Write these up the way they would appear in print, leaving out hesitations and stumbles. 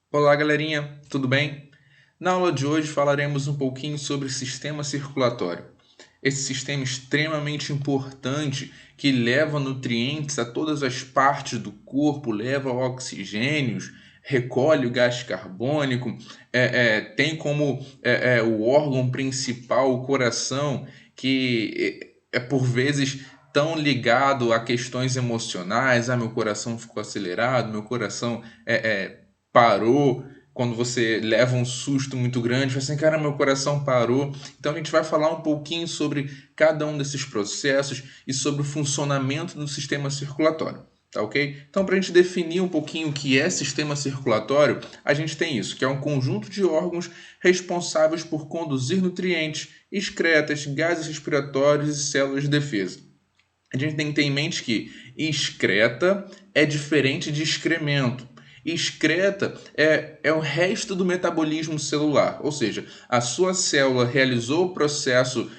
Olá, galerinha, tudo bem? Na aula de hoje falaremos um pouquinho sobre sistema circulatório. Esse sistema extremamente importante que leva nutrientes a todas as partes do corpo, leva oxigênios, recolhe o gás carbônico, tem como o órgão principal o coração, que é por vezes tão ligado a questões emocionais. Meu coração ficou acelerado, meu coração parou, quando você leva um susto muito grande, fala assim, cara, meu coração parou. Então a gente vai falar um pouquinho sobre cada um desses processos e sobre o funcionamento do sistema circulatório. Tá ok? Então, para a gente definir um pouquinho o que é sistema circulatório, a gente tem isso, que é um conjunto de órgãos responsáveis por conduzir nutrientes, excretas, gases respiratórios e células de defesa. A gente tem que ter em mente que excreta é diferente de excremento. Excreta é o resto do metabolismo celular, ou seja, a sua célula realizou o processo,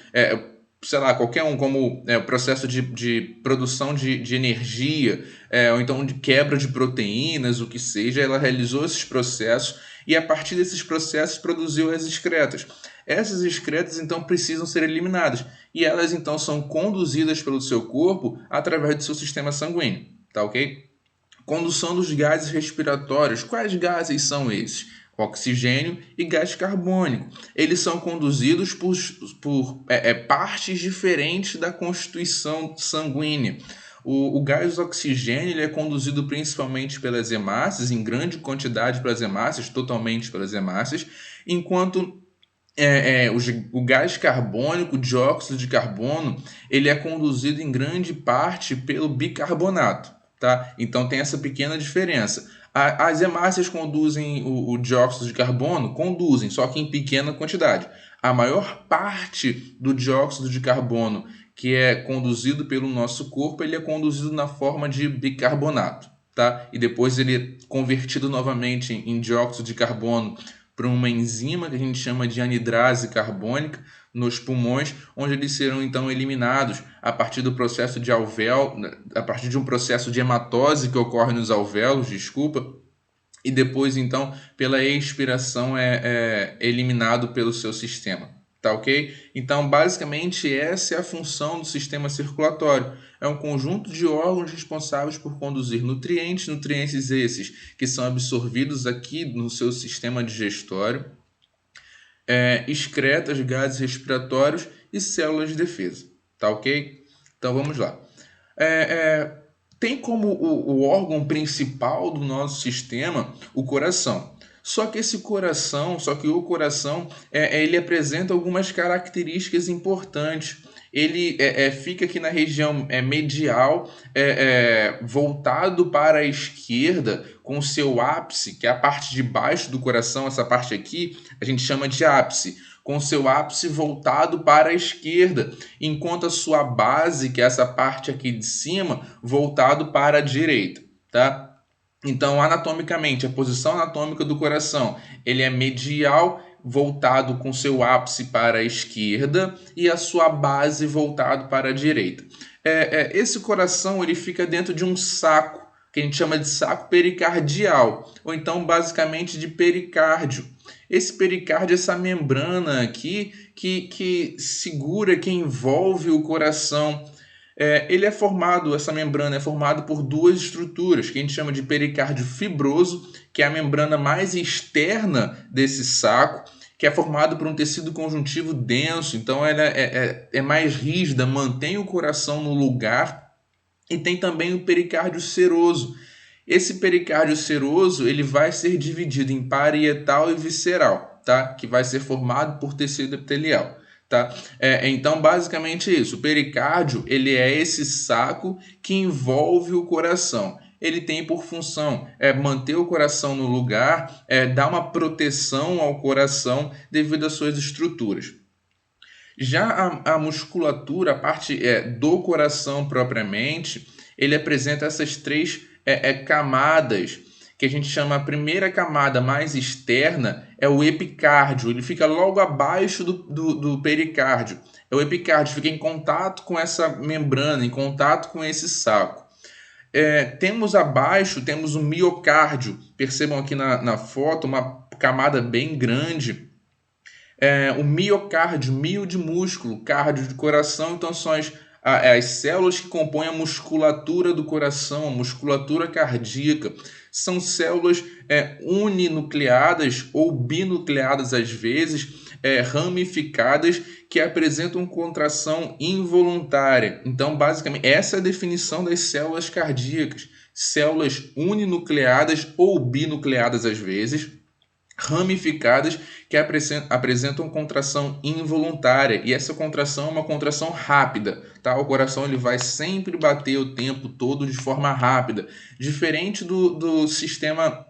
sei lá, qualquer um, como o processo de produção de energia, ou então de quebra de proteínas, o que seja, ela realizou esses processos e a partir desses processos produziu as excretas. Essas excretas então precisam ser eliminadas e elas então são conduzidas pelo seu corpo através do seu sistema sanguíneo, tá ok? Condução dos gases respiratórios. Quais gases são esses? Oxigênio e gás carbônico. Eles são conduzidos por partes diferentes da constituição sanguínea. O gás oxigênio ele é conduzido principalmente pelas hemácias, em grande quantidade pelas hemácias, totalmente pelas hemácias, enquanto o gás carbônico, o dióxido de carbono, ele é conduzido em grande parte pelo bicarbonato, tá? Então tem essa pequena diferença. As hemácias conduzem o dióxido de carbono? Conduzem, só que em pequena quantidade. A maior parte do dióxido de carbono que é conduzido pelo nosso corpo, ele é conduzido na forma de bicarbonato, tá? E depois ele é convertido novamente em dióxido de carbono por uma enzima que a gente chama de anidrase carbônica nos pulmões, onde eles serão então eliminados a partir do processo de a partir de um processo de hematose que ocorre nos alvéolos, desculpa, e depois então pela expiração é eliminado pelo seu sistema. Tá ok? Então, basicamente, essa é a função do sistema circulatório. É um conjunto de órgãos responsáveis por conduzir nutrientes esses que são absorvidos aqui no seu sistema digestório, excretas, gases respiratórios e células de defesa. Tá ok? Então vamos lá. É, é, Tem como o órgão principal do nosso sistema o coração. Só que o coração, ele apresenta algumas características importantes. Ele fica aqui na região medial, voltado para a esquerda, com o seu ápice, que é a parte de baixo do coração, essa parte aqui, a gente chama de ápice, com seu ápice voltado para a esquerda, enquanto a sua base, que é essa parte aqui de cima, voltado para a direita, tá? Então, anatomicamente, a posição anatômica do coração, ele é medial, voltado com seu ápice para a esquerda e a sua base voltado para a direita. Esse coração ele fica dentro de um saco que a gente chama de saco pericardial, ou então basicamente de pericárdio. Esse pericárdio é essa membrana aqui que segura, que envolve o coração. Essa membrana é formada por duas estruturas, que a gente chama de pericárdio fibroso, que é a membrana mais externa desse saco, que é formado por um tecido conjuntivo denso, então ela é mais rígida, mantém o coração no lugar, e tem também o pericárdio seroso. Esse pericárdio seroso ele vai ser dividido em parietal e visceral, tá? Que vai ser formado por tecido epitelial. Tá? Então, basicamente é isso. O pericárdio ele é esse saco que envolve o coração. Ele tem por função manter o coração no lugar, dar uma proteção ao coração devido às suas estruturas. Já a musculatura, a parte do coração propriamente, ele apresenta essas três camadas, que a gente chama a primeira camada mais externa, é o epicárdio, ele fica logo abaixo do pericárdio. O epicárdio fica em contato com essa membrana, em contato com esse saco. Temos abaixo, temos o miocárdio, percebam aqui na foto uma camada bem grande. O miocárdio, mio de músculo, cardio de coração, então são as células que compõem a musculatura do coração, a musculatura cardíaca. São células uninucleadas ou binucleadas às vezes, ramificadas, que apresentam contração involuntária. Então, basicamente, essa é a definição das células cardíacas. Células uninucleadas ou binucleadas às vezes, ramificadas, que apresentam contração involuntária, e essa contração é uma contração rápida, tá? O coração ele vai sempre bater o tempo todo de forma rápida, diferente do sistema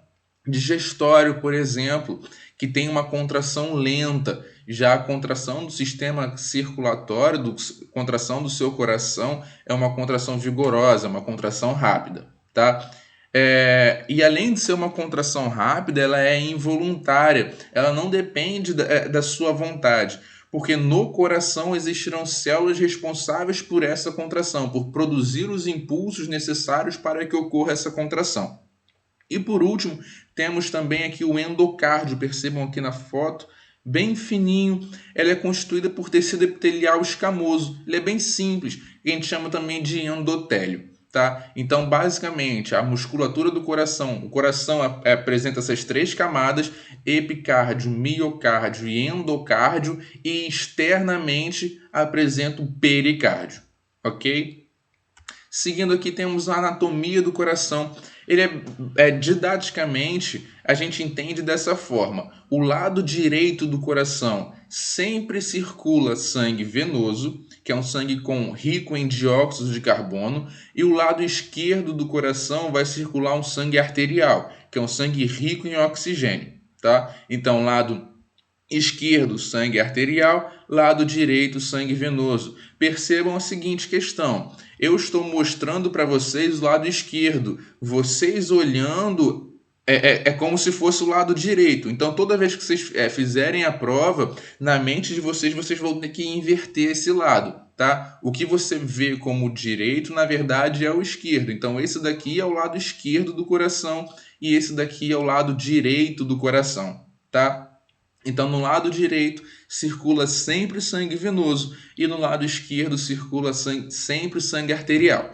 digestório, por exemplo, que tem uma contração lenta. Já a contração do sistema circulatório, contração do seu coração, é uma contração vigorosa, uma contração rápida, tá? E além de ser uma contração rápida, ela é involuntária, ela não depende da sua vontade, porque no coração existirão células responsáveis por essa contração, por produzir os impulsos necessários para que ocorra essa contração. E por último, temos também aqui o endocárdio, percebam aqui na foto, bem fininho. Ela é constituída por tecido epitelial escamoso, ele é bem simples, que a gente chama também de endotélio. Tá? Então, basicamente, a musculatura do coração, o coração apresenta essas três camadas: epicárdio, miocárdio e endocárdio, e externamente apresenta o pericárdio, ok? Seguindo aqui, temos a anatomia do coração. Ele didaticamente, a gente entende dessa forma: o lado direito do coração sempre circula sangue venoso, que é um sangue rico em dióxido de carbono, e o lado esquerdo do coração vai circular um sangue arterial, que é um sangue rico em oxigênio, tá? Então, lado esquerdo, sangue arterial, lado direito, sangue venoso. Percebam a seguinte questão: eu estou mostrando para vocês o lado esquerdo, vocês olhando é como se fosse o lado direito. Então, toda vez que vocês fizerem a prova, na mente de vocês vão ter que inverter esse lado, tá? O que você vê como direito, na verdade, é o esquerdo. Então, esse daqui é o lado esquerdo do coração e esse daqui é o lado direito do coração, tá? Então, no lado direito circula sempre sangue venoso e no lado esquerdo circula sempre sangue arterial.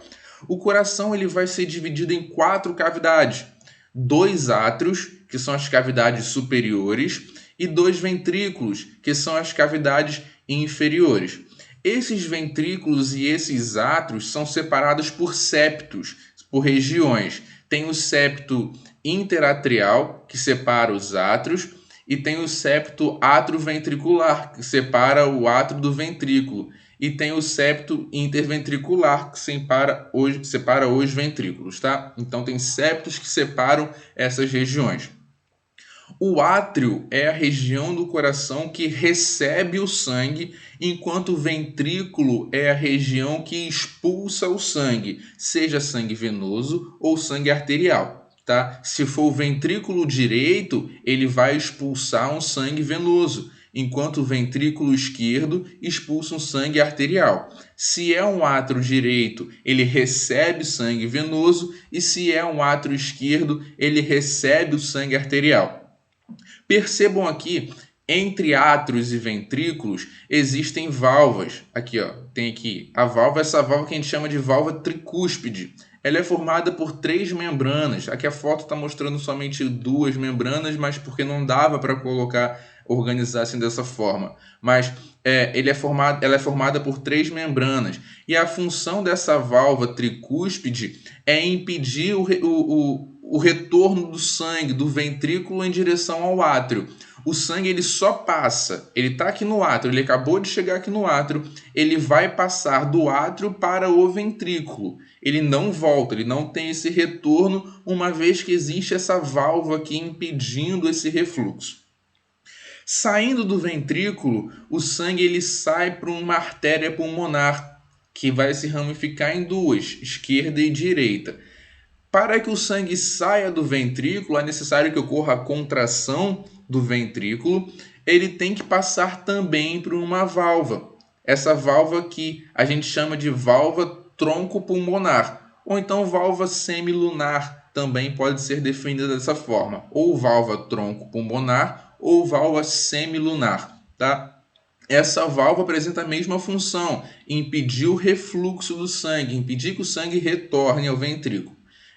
O coração ele vai ser dividido em 4 cavidades: 2 átrios, que são as cavidades superiores, e 2 ventrículos, que são as cavidades inferiores. Esses ventrículos e esses átrios são separados por septos, por regiões. Tem o septo interatrial, que separa os átrios, e tem o septo atrioventricular, que separa o átrio do ventrículo, e tem o septo interventricular, que separa os ventrículos, tá? Então tem septos que separam essas regiões. O átrio é a região do coração que recebe o sangue, enquanto o ventrículo é a região que expulsa o sangue, seja sangue venoso ou sangue arterial. Tá? Se for o ventrículo direito, ele vai expulsar um sangue venoso, enquanto o ventrículo esquerdo expulsa um sangue arterial. Se é um átrio direito, ele recebe sangue venoso, e se é um átrio esquerdo, ele recebe o sangue arterial. Percebam aqui, entre átrios e ventrículos existem válvulas. Aqui, ó, tem aqui a válvula, essa válvula que a gente chama de válvula tricúspide. Ela é formada por 3 membranas. Aqui a foto está mostrando somente 2 membranas, mas porque não dava para organizar assim dessa forma. Mas ela é formada por 3 membranas. E a função dessa válvula tricúspide é impedir o retorno do sangue do ventrículo em direção ao átrio. O sangue ele só passa, ele está aqui no átrio, ele acabou de chegar aqui no átrio, ele vai passar do átrio para o ventrículo. Ele não volta, ele não tem esse retorno, uma vez que existe essa válvula aqui impedindo esse refluxo. Saindo do ventrículo, o sangue ele sai para uma artéria pulmonar, que vai se ramificar em 2, esquerda e direita. Para que o sangue saia do ventrículo, é necessário que ocorra a contração do ventrículo. Ele tem que passar também por uma válvula. Essa válvula que a gente chama de válvula troncopulmonar, ou então válvula semilunar também pode ser definida dessa forma, ou válvula tronco pulmonar ou válvula semilunar, tá? Essa válvula apresenta a mesma função, impedir o refluxo do sangue, impedir que o sangue retorne ao ventrículo.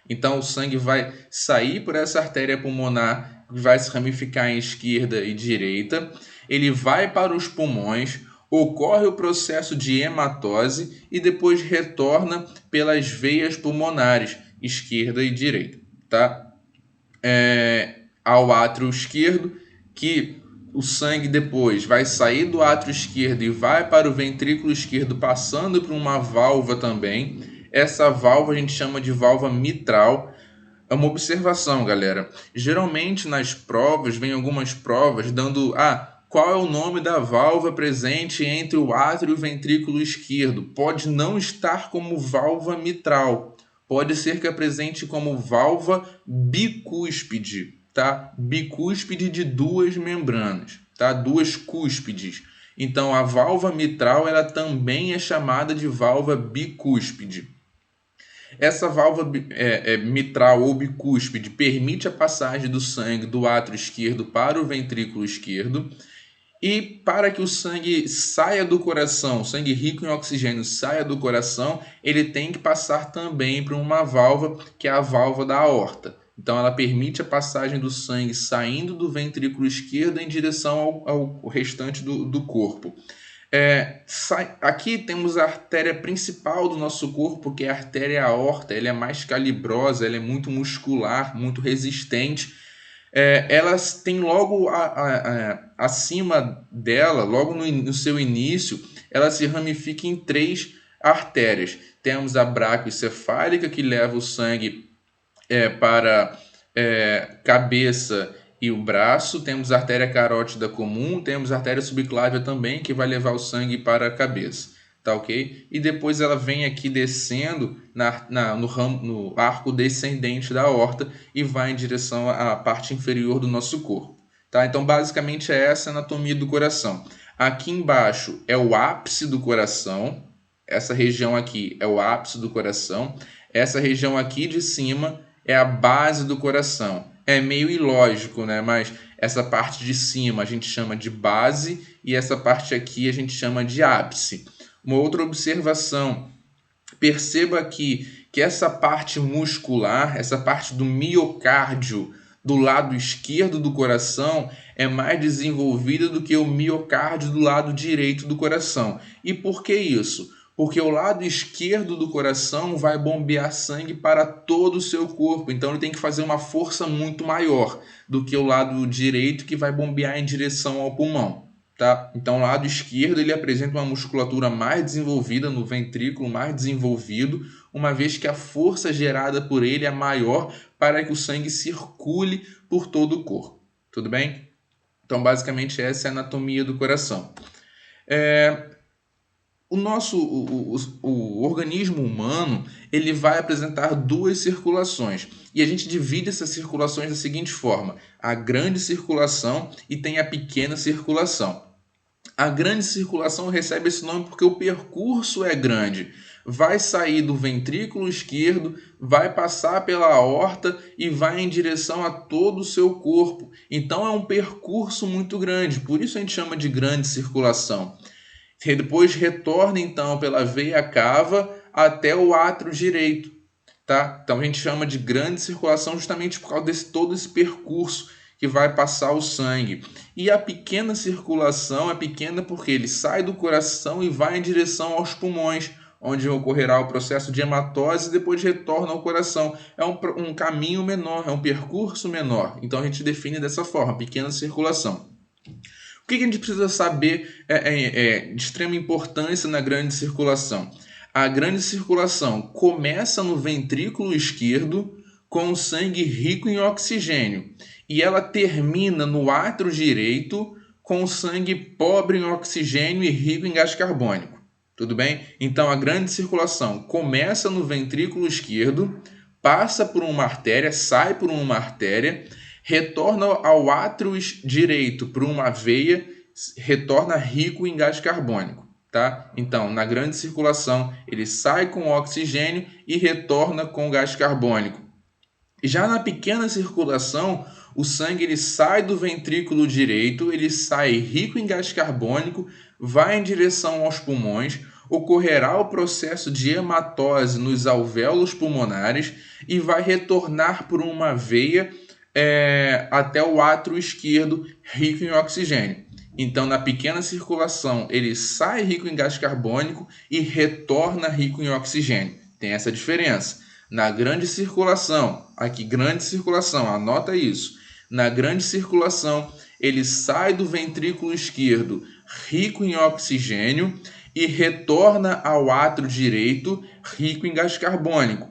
Então o sangue vai sair por essa artéria pulmonar, vai se ramificar em esquerda e direita, ele vai para os pulmões, ocorre o processo de hematose e depois retorna pelas veias pulmonares, esquerda e direita, tá? Ao átrio esquerdo, que o sangue depois vai sair do átrio esquerdo e vai para o ventrículo esquerdo, passando por uma válvula também. Essa válvula a gente chama de válvula mitral. É uma observação, galera. Geralmente nas provas, vem algumas provas dando qual é o nome da válvula presente entre o átrio e o ventrículo esquerdo. Pode não estar como válvula mitral. Pode ser que apresente como válvula bicúspide, tá? Bicúspide de duas membranas, tá? Duas cúspides. Então a válvula mitral ela também é chamada de válvula bicúspide. Essa válvula mitral ou bicúspide permite a passagem do sangue do átrio esquerdo para o ventrículo esquerdo. E para que o sangue saia do coração, o sangue rico em oxigênio saia do coração, ele tem que passar também por uma válvula, que é a válvula da aorta. Então ela permite a passagem do sangue saindo do ventrículo esquerdo em direção ao restante do corpo. Aqui temos a artéria principal do nosso corpo, que é a artéria aorta. Ela é mais calibrosa, ela é muito muscular, muito resistente. Elas têm logo acima dela, logo no seu início, ela se ramifica em 3 artérias. Temos a braquioencefálica, que leva o sangue para cabeça e o braço. Temos a artéria carótida comum, temos a artéria subclávia também, que vai levar o sangue para a cabeça. Tá, ok? E depois ela vem aqui descendo no arco descendente da aorta e vai em direção à parte inferior do nosso corpo. Tá? Então, basicamente, é essa a anatomia do coração. Aqui embaixo é o ápice do coração. Essa região aqui é o ápice do coração. Essa região aqui de cima é a base do coração. É meio ilógico, né? Mas essa parte de cima a gente chama de base e essa parte aqui a gente chama de ápice. Uma outra observação, perceba aqui que essa parte muscular, essa parte do miocárdio do lado esquerdo do coração é mais desenvolvida do que o miocárdio do lado direito do coração. E por que isso? Porque o lado esquerdo do coração vai bombear sangue para todo o seu corpo, então ele tem que fazer uma força muito maior do que o lado direito, que vai bombear em direção ao pulmão. Tá? Então o lado esquerdo ele apresenta uma musculatura mais desenvolvida no ventrículo, mais desenvolvido, uma vez que a força gerada por ele é maior para que o sangue circule por todo o corpo. Tudo bem? Então basicamente essa é a anatomia do coração. O organismo humano ele vai apresentar 2 circulações e a gente divide essas circulações da seguinte forma: a grande circulação e tem a pequena circulação. A grande circulação recebe esse nome porque o percurso é grande. Vai sair do ventrículo esquerdo, vai passar pela aorta e vai em direção a todo o seu corpo. Então é um percurso muito grande, por isso a gente chama de grande circulação. Depois retorna então pela veia cava até o átrio direito. Tá? Então a gente chama de grande circulação justamente por causa desse todo esse percurso que vai passar o sangue. E a pequena circulação é pequena porque ele sai do coração e vai em direção aos pulmões, onde ocorrerá o processo de hematose e depois retorna ao coração. É um caminho menor, é um percurso menor. Então a gente define dessa forma, pequena circulação. O que a gente precisa saber de extrema importância na grande circulação? A grande circulação começa no ventrículo esquerdo com o sangue rico em oxigênio e ela termina no átrio direito com o sangue pobre em oxigênio e rico em gás carbônico. Tudo bem? Então a grande circulação começa no ventrículo esquerdo, passa por uma artéria, sai por uma artéria, retorna ao átrio direito por uma veia, retorna rico em gás carbônico. Tá? Então, na grande circulação, ele sai com oxigênio e retorna com gás carbônico. Já na pequena circulação, o sangue ele sai do ventrículo direito, ele sai rico em gás carbônico, vai em direção aos pulmões, ocorrerá o processo de hematose nos alvéolos pulmonares e vai retornar por uma veia até o átrio esquerdo rico em oxigênio. Então, na pequena circulação, ele sai rico em gás carbônico e retorna rico em oxigênio. Tem essa diferença. Na grande circulação, aqui grande circulação, anota isso. Na grande circulação, ele sai do ventrículo esquerdo rico em oxigênio e retorna ao átrio direito rico em gás carbônico.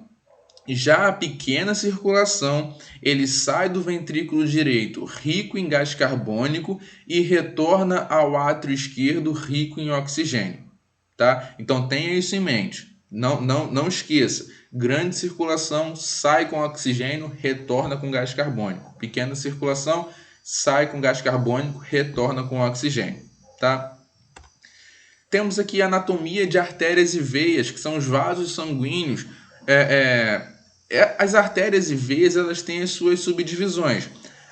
Já a pequena circulação, ele sai do ventrículo direito rico em gás carbônico e retorna ao átrio esquerdo rico em oxigênio, tá? Então tenha isso em mente. Não esqueça. Grande circulação, sai com oxigênio, retorna com gás carbônico. Pequena circulação, sai com gás carbônico, retorna com oxigênio, tá? Temos aqui a anatomia de artérias e veias, que são os vasos sanguíneos. As artérias e veias, elas têm as suas subdivisões.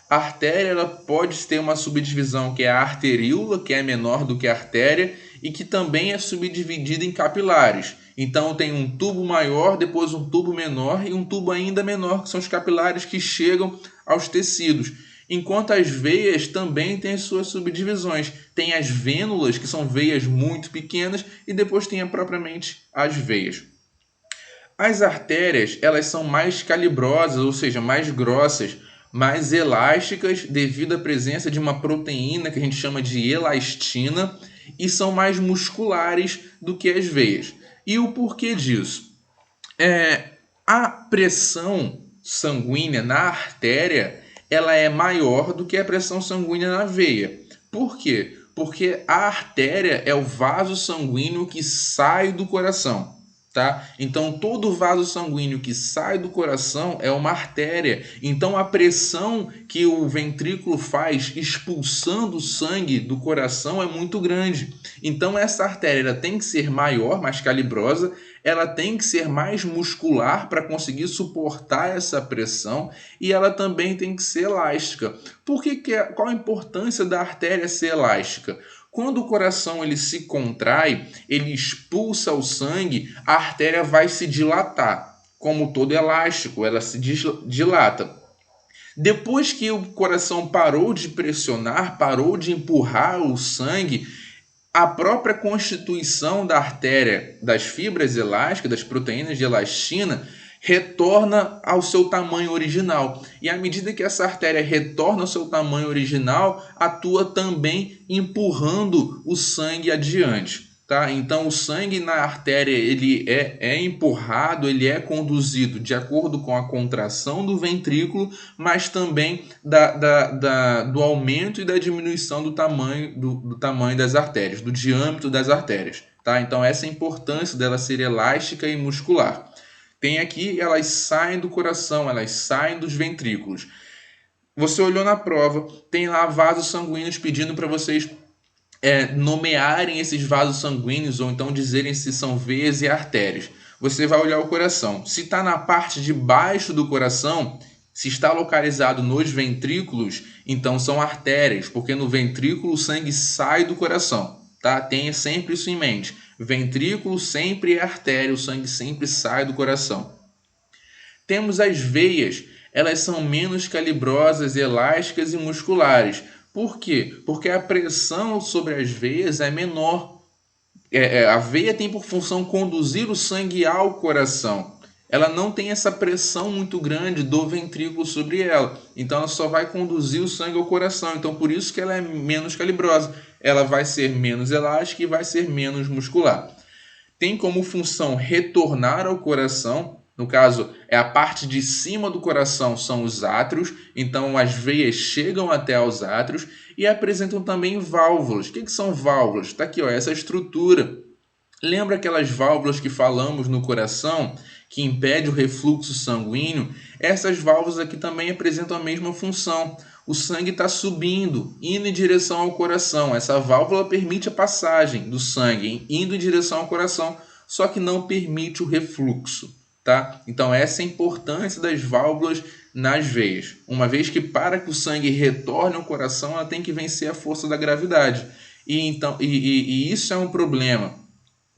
A artéria, ela pode ter uma subdivisão que é a arteríola, que é menor do que a artéria, e que também é subdividida em capilares. Então tem um tubo maior, depois um tubo menor e um tubo ainda menor, que são os capilares que chegam aos tecidos. Enquanto as veias também têm as suas subdivisões. Tem as vênulas, que são veias muito pequenas, e depois tem propriamente as veias. As artérias, elas são mais calibrosas, ou seja, mais grossas, mais elásticas devido à presença de uma proteína que a gente chama de elastina e são mais musculares do que as veias. E o porquê disso? A pressão sanguínea na artéria ela é maior do que a pressão sanguínea na veia. Por quê? Porque a artéria é o vaso sanguíneo que sai do coração. Tá? Então, todo vaso sanguíneo que sai do coração é uma artéria. Então, a pressão que o ventrículo faz expulsando o sangue do coração é muito grande. Então, essa artéria ela tem que ser maior, mais calibrosa, ela tem que ser mais muscular para conseguir suportar essa pressão e ela também tem que ser elástica. Qual a importância da artéria ser elástica? Quando o coração ele se contrai, ele expulsa o sangue, a artéria vai se dilatar. Como todo elástico, ela se dilata. Depois que o coração parou de pressionar, parou de empurrar o sangue, a própria constituição da artéria, das fibras elásticas, das proteínas de elastina, retorna ao seu tamanho original. E à medida que essa artéria retorna ao seu tamanho original, atua também empurrando o sangue adiante. Tá? Então, o sangue na artéria ele é empurrado, ele é conduzido de acordo com a contração do ventrículo, mas também do aumento e da diminuição do tamanho das artérias, do diâmetro das artérias. Tá? Então, essa é a importância dela ser elástica e muscular. Tem aqui, elas saem do coração, elas saem dos ventrículos. Você olhou na prova, tem lá vasos sanguíneos pedindo para vocês nomearem esses vasos sanguíneos ou então dizerem se são veias e artérias. Você vai olhar o coração. Se está na parte de baixo do coração, se está localizado nos ventrículos, então são artérias, porque no ventrículo o sangue sai do coração. Tá? Tenha sempre isso em mente. Ventrículo sempre é artéria, o sangue sempre sai do coração. Temos as veias, elas são menos calibrosas, elásticas e musculares. Por quê? Porque a pressão sobre as veias é menor. A veia tem por função conduzir o sangue ao coração. Ela não tem essa pressão muito grande do ventrículo sobre ela. Então ela só vai conduzir o sangue ao coração. Então por isso que ela é menos calibrosa. Ela vai ser menos elástica e vai ser menos muscular. Tem como função retornar ao coração. No caso, a parte de cima do coração são os átrios. Então as veias chegam até aos átrios e apresentam também válvulas. O que são válvulas? Está aqui, essa estrutura. Lembra aquelas válvulas que falamos no coração, que impede o refluxo sanguíneo? Essas válvulas aqui também apresentam a mesma função. O sangue está subindo, indo em direção ao coração. Essa válvula permite a passagem do sangue, indo em direção ao coração, só que não permite o refluxo. Tá? Então essa é a importância das válvulas nas veias, uma vez que para que o sangue retorne ao coração, ela tem que vencer a força da gravidade. E isso é um problema,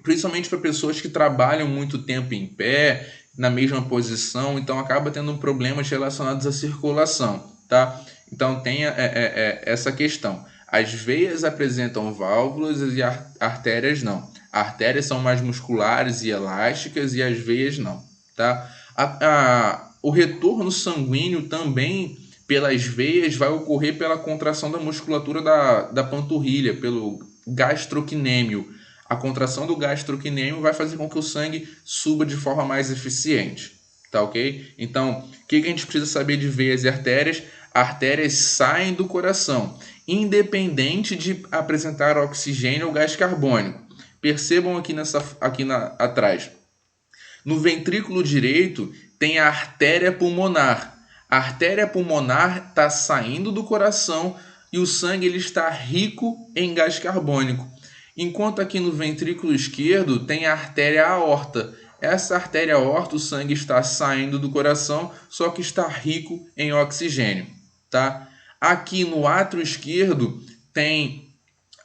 principalmente para pessoas que trabalham muito tempo em pé, na mesma posição, então acaba tendo problemas relacionados à circulação, tá? Então tem essa questão. As veias apresentam válvulas e artérias não. Artérias são mais musculares e elásticas e as veias não, tá? O retorno sanguíneo também pelas veias vai ocorrer pela contração da musculatura da panturrilha, pelo gastrocnêmio. A contração do gastrocnêmio vai fazer com que o sangue suba de forma mais eficiente, tá ok? Então, o que a gente precisa saber de veias e artérias? Artérias saem do coração, independente de apresentar oxigênio ou gás carbônico. Percebam atrás. No ventrículo direito tem a artéria pulmonar. A artéria pulmonar está saindo do coração e o sangue ele está rico em gás carbônico. Enquanto aqui no ventrículo esquerdo tem a artéria aorta. Essa artéria aorta, o sangue está saindo do coração, só que está rico em oxigênio, tá? Aqui no átrio esquerdo tem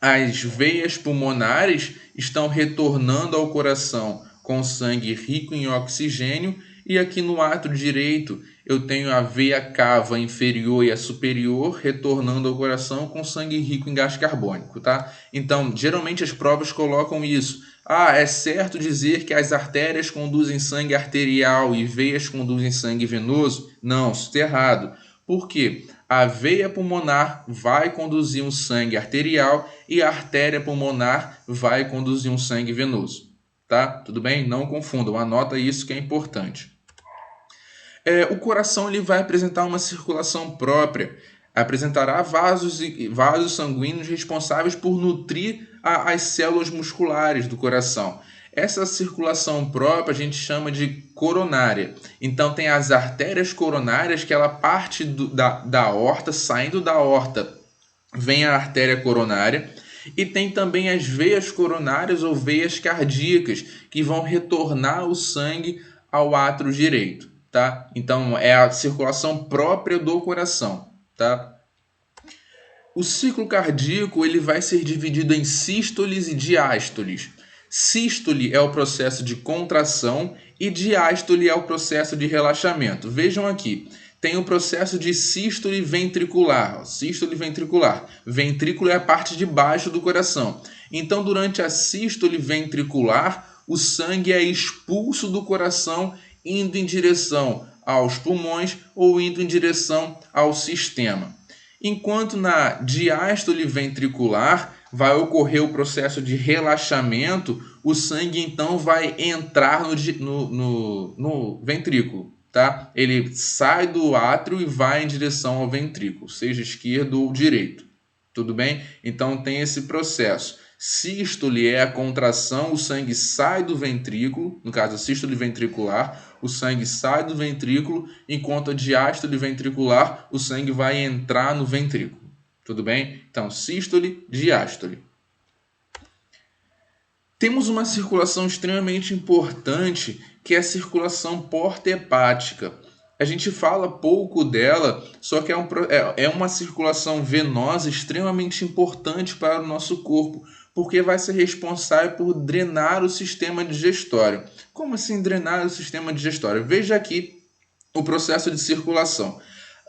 as veias pulmonares, estão retornando ao coração com sangue rico em oxigênio, e aqui no átrio direito eu tenho a veia cava inferior e a superior retornando ao coração com sangue rico em gás carbônico, tá? Então, geralmente as provas colocam isso. É certo dizer que as artérias conduzem sangue arterial e veias conduzem sangue venoso? Não, isso está errado. Por quê? A veia pulmonar vai conduzir um sangue arterial e a artéria pulmonar vai conduzir um sangue venoso, tá? Tudo bem? Não confundam, anota isso que é importante. O coração ele vai apresentar uma circulação própria, apresentará vasos sanguíneos responsáveis por nutrir as células musculares do coração. Essa circulação própria a gente chama de coronária. Então tem as artérias coronárias, que ela parte da aorta, saindo da aorta vem a artéria coronária, e tem também as veias coronárias ou veias cardíacas, que vão retornar o sangue ao átrio direito, tá? Então é a circulação própria do coração, tá? O ciclo cardíaco ele vai ser dividido em sístoles e diástoles. Sístole é o processo de contração e diástole é o processo de relaxamento. Vejam aqui, tem o processo de sístole ventricular. Sístole ventricular. Ventrículo é a parte de baixo do coração. Então, durante a sístole ventricular, o sangue é expulso do coração indo em direção aos pulmões ou indo em direção ao sistema. Enquanto na diástole ventricular vai ocorrer o processo de relaxamento, o sangue então vai entrar no ventrículo, tá? Ele sai do átrio e vai em direção ao ventrículo, seja esquerdo ou direito, tudo bem? Então tem esse processo. Sístole é a contração, o sangue sai do ventrículo, no caso a sístole ventricular, o sangue sai do ventrículo, enquanto a diástole ventricular, o sangue vai entrar no ventrículo. Tudo bem? Então, sístole, diástole. Temos uma circulação extremamente importante, que é a circulação porta-hepática. A gente fala pouco dela, só que é uma circulação venosa extremamente importante para o nosso corpo, porque vai ser responsável por drenar o sistema digestório. Como assim drenar o sistema digestório? Veja aqui o processo de circulação.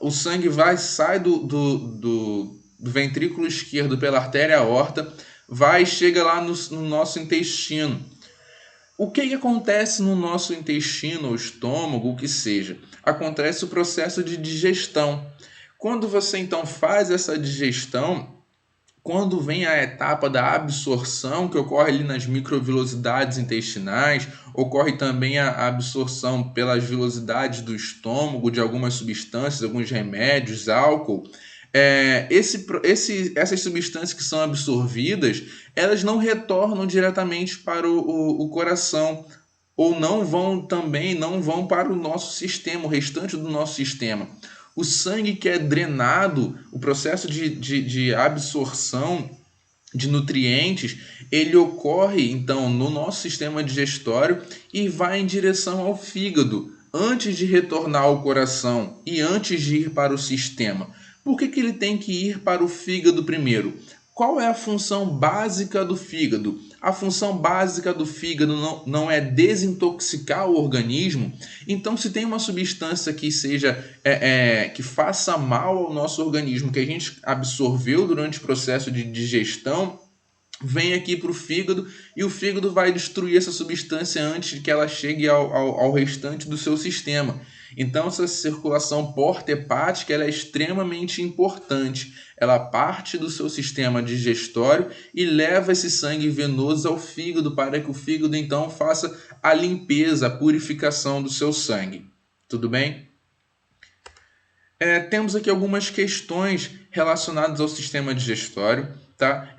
O sangue sai do ventrículo esquerdo pela artéria aorta, vai e chega lá no nosso intestino. O que acontece no nosso intestino, ou estômago, o que seja? Acontece o processo de digestão. Quando você então faz essa digestão, quando vem a etapa da absorção, que ocorre ali nas microvilosidades intestinais, ocorre também a absorção pelas vilosidades do estômago, de algumas substâncias, alguns remédios, álcool. Essas substâncias que são absorvidas, elas não retornam diretamente para o coração, ou não vão para o nosso sistema, o restante do nosso sistema. O sangue que é drenado, o processo de absorção de nutrientes, ele ocorre então no nosso sistema digestório e vai em direção ao fígado, antes de retornar ao coração e antes de ir para o sistema? Por que ele tem que ir para o fígado primeiro? Qual é a função básica do fígado? A função básica do fígado não é desintoxicar o organismo. Então, se tem uma substância que seja que faça mal ao nosso organismo, que a gente absorveu durante o processo de digestão, vem aqui para o fígado e o fígado vai destruir essa substância antes de que ela chegue ao restante do seu sistema. Então, essa circulação porta-hepática ela é extremamente importante. Ela parte do seu sistema digestório e leva esse sangue venoso ao fígado para que o fígado, então, faça a limpeza, a purificação do seu sangue. Tudo bem? Temos aqui algumas questões relacionadas ao sistema digestório, tá?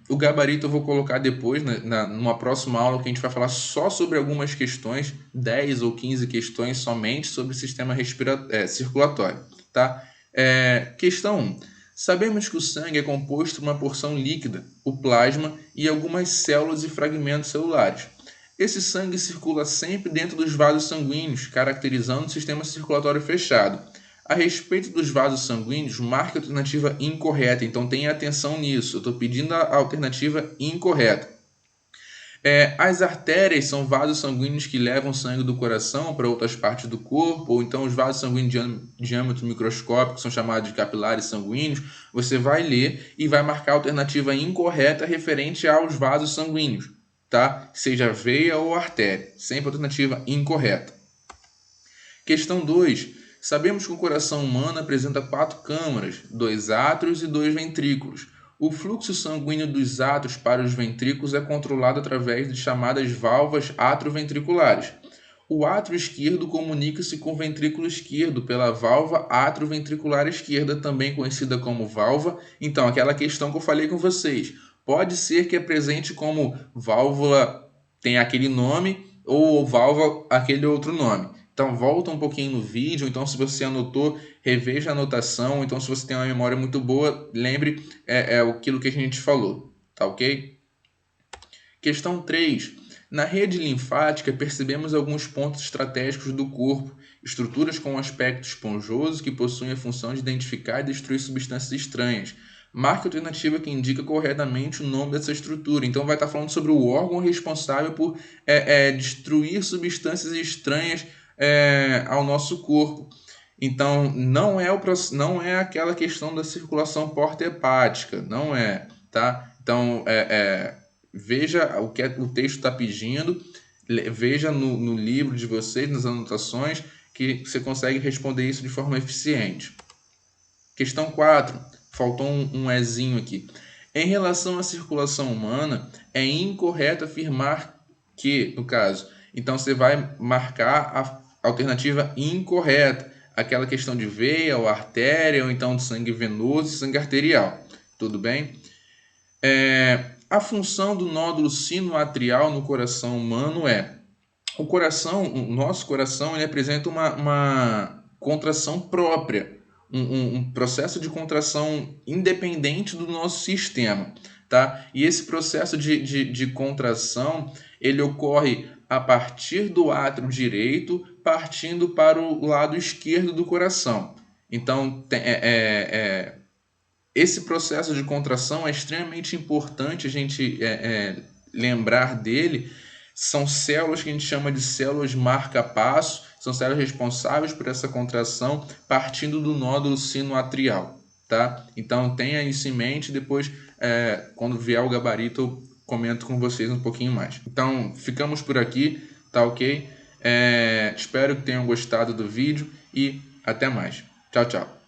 O gabarito eu vou colocar depois, numa próxima aula, que a gente vai falar só sobre algumas questões, 10 ou 15 questões somente sobre o sistema circulatório. Tá? Questão 1. Sabemos que o sangue é composto por uma porção líquida, o plasma, e algumas células e fragmentos celulares. Esse sangue circula sempre dentro dos vasos sanguíneos, caracterizando o sistema circulatório fechado. A respeito dos vasos sanguíneos, marque a alternativa incorreta. Então, tenha atenção nisso. Eu estou pedindo a alternativa incorreta. As artérias são vasos sanguíneos que levam sangue do coração para outras partes do corpo, ou então os vasos sanguíneos de diâmetro microscópico são chamados de capilares sanguíneos. Você vai ler e vai marcar a alternativa incorreta referente aos vasos sanguíneos, tá? Seja veia ou artéria. Sempre a alternativa incorreta. Questão 2. Sabemos que o coração humano apresenta 4 câmaras, 2 átrios e 2 ventrículos. O fluxo sanguíneo dos átrios para os ventrículos é controlado através de chamadas válvulas atrioventriculares. O átrio esquerdo comunica-se com o ventrículo esquerdo pela válvula atrioventricular esquerda, também conhecida como válvula. Então, aquela questão que eu falei com vocês. Pode ser que apresente como válvula tem aquele nome ou válvula aquele outro nome. Então, volta um pouquinho no vídeo. Então, se você anotou, reveja a anotação. Então, se você tem uma memória muito boa, lembre aquilo que a gente falou. Tá ok? Questão 3. Na rede linfática, percebemos alguns pontos estratégicos do corpo, estruturas com um aspecto esponjoso que possuem a função de identificar e destruir substâncias estranhas. Marque a alternativa que indica corretamente o nome dessa estrutura. Então, vai estar falando sobre o órgão responsável por destruir substâncias estranhas ao nosso corpo. Então, não é aquela questão da circulação porta-hepática, não é, tá? Então, veja o que o texto está pedindo, veja no livro de vocês, nas anotações, que você consegue responder isso de forma eficiente. Questão 4, faltou um ezinho aqui. Em relação à circulação humana, é incorreto afirmar que, no caso, então você vai marcar a alternativa incorreta, aquela questão de veia ou artéria, ou então de sangue venoso e sangue arterial. Tudo bem? A função do nódulo sinoatrial no coração humano é: o nosso coração, ele apresenta uma contração própria, um processo de contração independente do nosso sistema, tá? E esse processo de contração, ele ocorre a partir do átrio direito, partindo para o lado esquerdo do coração. Então, esse processo de contração é extremamente importante a gente lembrar dele. São células que a gente chama de células marca-passo, são células responsáveis por essa contração partindo do nódulo sinoatrial, tá? Então tenha isso em mente, depois quando vier o gabarito eu comento com vocês um pouquinho mais. Então ficamos por aqui, tá ok? Espero que tenham gostado do vídeo e até mais. Tchau, tchau.